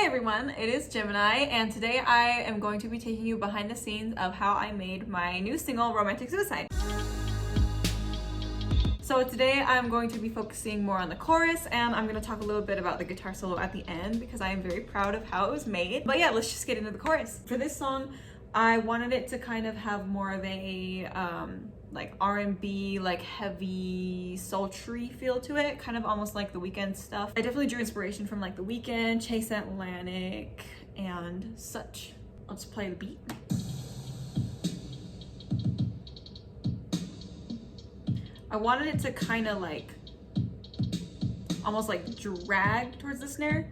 Hi everyone, it is Gemini, and today I am going to be taking you behind the scenes of how I made my new single, Romantic Suicide. So today I'm going to be focusing more on the chorus, and I'm going to talk a little bit about the guitar solo at the end because I am very proud of how it was made. But yeah, let's just get into the chorus. For this song, I wanted it to kind of have more of a like R&B, like heavy, sultry feel to it, kind of almost like The Weeknd stuff. I definitely drew inspiration from like The Weeknd, Chase Atlantic, and such. I'll just play the beat. I wanted it to kind of like, almost like drag towards the snare.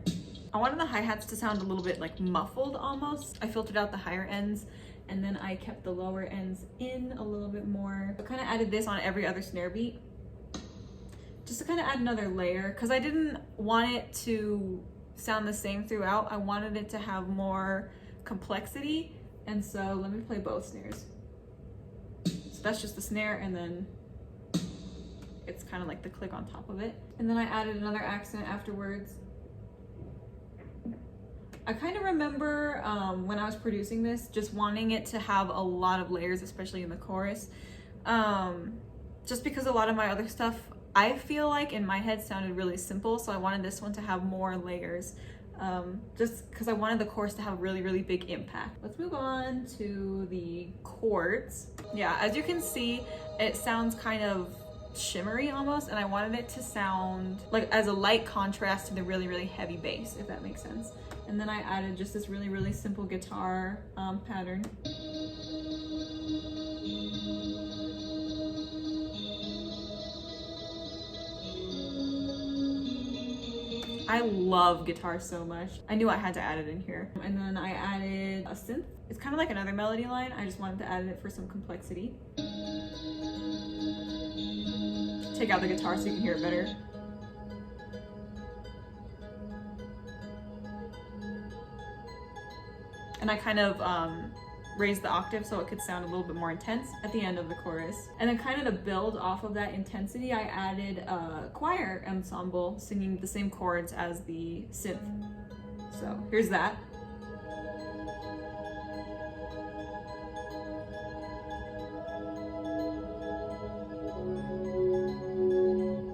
I wanted the hi-hats to sound a little bit like muffled almost. I filtered out the higher ends and then I kept the lower ends in a little bit more. I kind of added this on every other snare beat just to kind of add another layer because I didn't want it to sound the same throughout. I wanted it to have more complexity, and so let me play both snares. So that's just the snare, and then it's kind of like the click on top of it. And then I added another accent afterwards. I kind of remember when I was producing this, just wanting it to have a lot of layers, especially in the chorus. Just because a lot of my other stuff, I feel like in my head sounded really simple. So I wanted this one to have more layers, just because I wanted the chorus to have a really, really big impact. Let's move on to the chords. Yeah, as you can see, it sounds kind of shimmery almost, and I wanted it to sound like as a light contrast to the really, really heavy bass, if that makes sense. And then I added just this really, really simple guitar pattern. I love guitar so much. I knew I had to add it in here. And then I added a synth. It's kind of like another melody line. I just wanted to add it for some complexity. Take out the guitar so you can hear it better. And I kind of raised the octave so it could sound a little bit more intense at the end of the chorus. And then kind of to build off of that intensity, I added a choir ensemble singing the same chords as the synth. So here's that.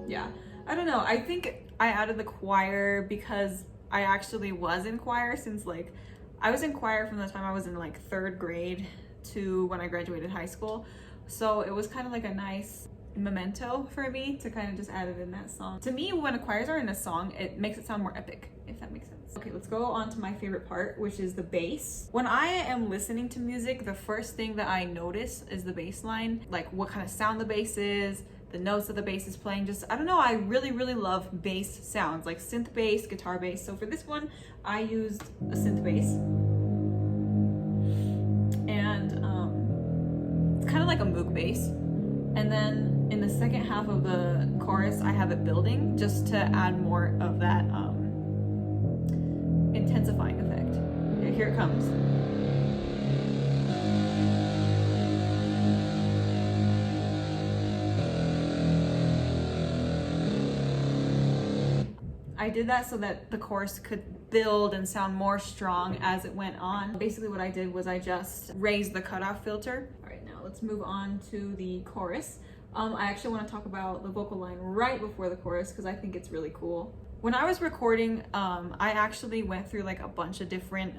Yeah, I don't know. I think I added the choir because I actually was in choir since like, I was in choir from the time I was in like 3rd grade to when I graduated high school. So it was kind of like a nice memento for me to kind of just add it in that song. To me, when choirs are in a song, it makes it sound more epic, if that makes sense. Okay, let's go on to my favorite part, which is the bass. When I am listening to music, the first thing that I notice is the bass line, like what kind of sound the bass is, the notes that the bass is playing. Just, I don't know, I really, really love bass sounds, like synth bass, guitar bass. So for this one, I used a synth bass. And it's kind of like a Moog bass. And then in the second half of the chorus, I have it building just to add more of that intensifying effect. Yeah, here it comes. I did that so that the chorus could build and sound more strong as it went on. Basically what I did was I just raised the cutoff filter. All right, now let's move on to the chorus. I actually want to talk about the vocal line right before the chorus because I think it's really cool. When I was recording, I actually went through like a bunch of different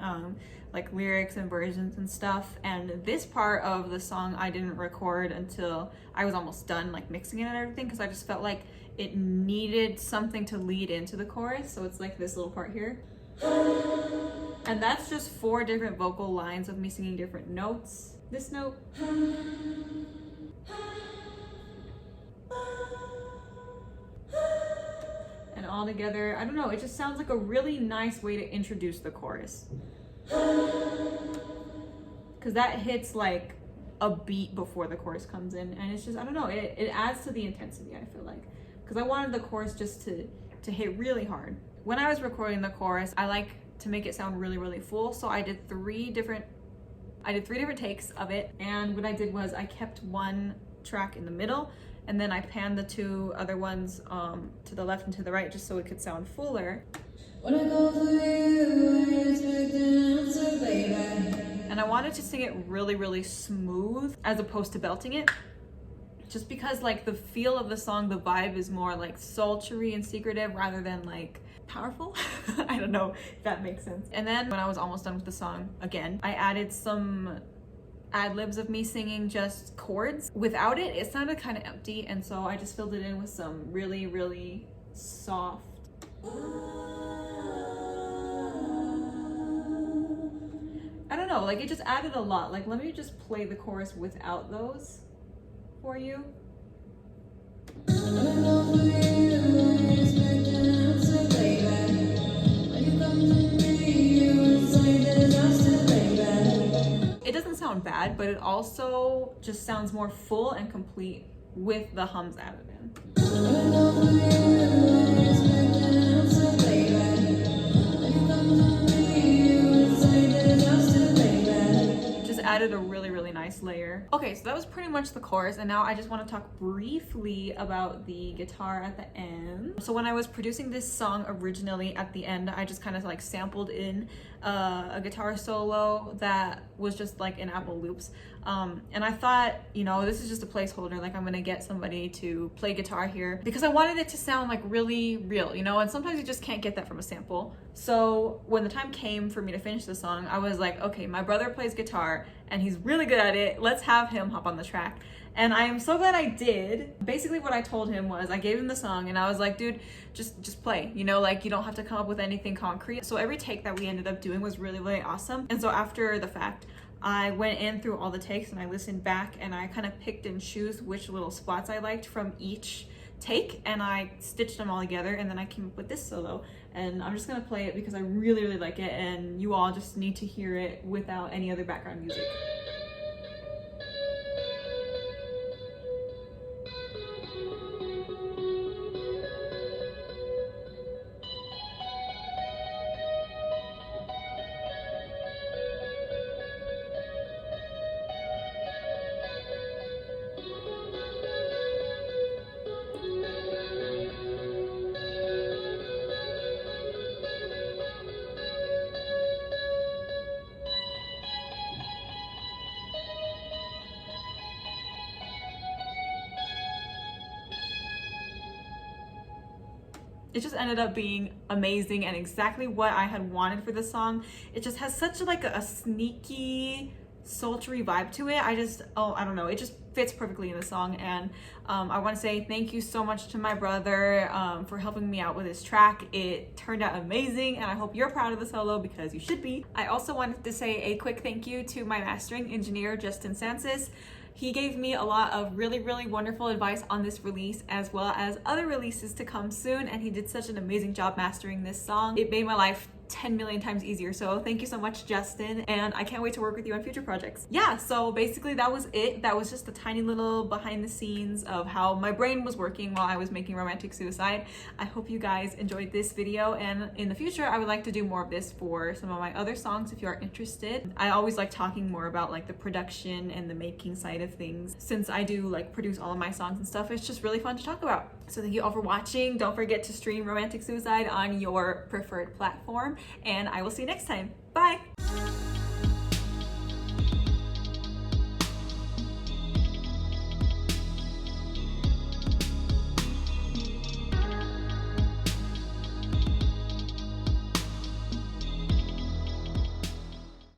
like lyrics and versions and stuff, and this part of the song I didn't record until I was almost done like mixing it and everything because I just felt like it needed something to lead into the chorus. So it's like this little part here. And that's just 4 different vocal lines of me singing different notes. This note. And all together, I don't know, it just sounds like a really nice way to introduce the chorus. Because that hits like a beat before the chorus comes in, and it's just, I don't know, it adds to the intensity, I feel like. Because I wanted the chorus just to hit really hard. When I was recording the chorus, I like to make it sound really, really full, so I did 3 different takes of it, and what I did was I kept one track in the middle, and then I panned the 2 other ones to the left and to the right just so it could sound fuller. When I go for you, wanted to sing it really, really smooth as opposed to belting it. Just because like the feel of the song, the vibe is more like sultry and secretive rather than like powerful. I don't know if that makes sense. And then when I was almost done with the song, again, I added some ad-libs of me singing just chords. Without it, it sounded kind of empty, and so I just filled it in with some really, really soft. I don't know, like it just added a lot. Like let me just play the chorus without those for you. It doesn't sound bad, but it also just sounds more full and complete with the hums added in. Added a really, really nice layer. Okay, so that was pretty much the chorus, and now I just want to talk briefly about the guitar at the end. So when I was producing this song originally, at the end I just kind of like sampled in a guitar solo that was just like in Apple loops, and I thought, you know, this is just a placeholder, like I'm gonna get somebody to play guitar here because I wanted it to sound like really real, you know, and sometimes you just can't get that from a sample. So when the time came for me to finish the song, I was like, okay, my brother plays guitar and he's really good at it, let's have him hop on the track. And I am so glad I did. Basically what I told him was, I gave him the song and I was like, dude, just play, you know, like you don't have to come up with anything concrete. So every take that we ended up doing was really, really awesome. And so after the fact, I went in through all the takes and I listened back and I kind of picked and chose which little spots I liked from each take, and I stitched them all together, and then I came up with this solo. And I'm just gonna play it because I really, really like it, and you all just need to hear it without any other background music. It just ended up being amazing and exactly what I had wanted for the song. It just has such like a sneaky, sultry vibe to it. I don't know, it just fits perfectly in the song. And I want to say thank you so much to my brother for helping me out with this track. It turned out amazing, and I hope you're proud of the solo because you should be. I also wanted to say a quick thank you to my mastering engineer, Sances. He gave me a lot of really, really wonderful advice on this release, as well as other releases to come soon, and he did such an amazing job mastering this song. It made my life 10 million times easier, so thank you so much, Justin, and I can't wait to work with you on future projects. Yeah, so basically that was it. That was just a tiny little behind the scenes of how my brain was working while I was making Romantic Suicide. I hope you guys enjoyed this video, and in the future I would like to do more of this for some of my other songs if you are interested. I always like talking more about like the production and the making side of things. Since I do like produce all of my songs and stuff, it's just really fun to talk about. So thank you all for watching. Don't forget to stream Romantic Suicide on your preferred platform, and I will see you next time. Bye!